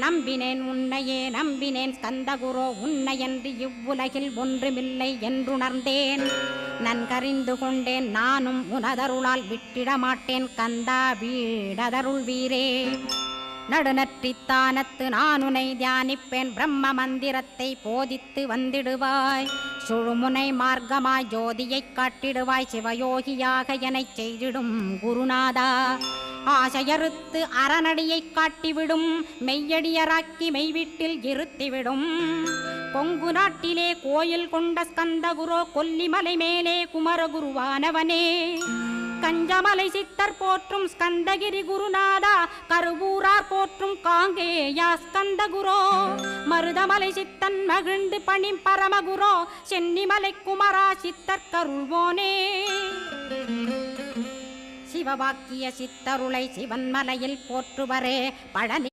நம்பினேன் உன்னையே நம்பினேன் ஸ்கந்தகுரோ உன்னையன்று இவ்வுலகில் ஒன்றுமில்லை என்றுணர்ந்தேன். நன்கறிந்து கொண்டேன் நானும் உனதருளால் விட்டிட மாட்டேன் கந்தா வீடதருள் வீரே. நடுநற்றித்தானத்து நான் உனை தியானிப்பேன் பிரம்ம மந்திரத்தை போதித்து வந்திடுவாய். சுழுமுனை மார்க்கமாய் ஜோதியைக் காட்டிடுவாய் சிவயோகியாக எனச் செய்திடும் குருநாதா. ஆசையறுத்து அறநடியைக் காட்டிவிடும் மெய்யடியராக்கி மெய்வீட்டில் இருத்திவிடும். கொங்கு நாட்டிலே கோயில் கொண்ட ஸ்கந்தகுரோ கொல்லிமலை மேலே குமரகுருவானவனே. கஞ்சமலை சித்தர் போற்றும் ஸ்கந்தகிரி குருநாதா கருவூரார் போற்றும் காங்கேயா ஸ்கந்தகுரோ. மருதமலை சித்தன் மகிழ்ந்து பணி பரமகுரோ சென்னிமலை குமரா சித்தர் கருள்வோனே. சிவவாக்கிய சித்தருளை சிவன்மலையில் போற்றுவரே பழனி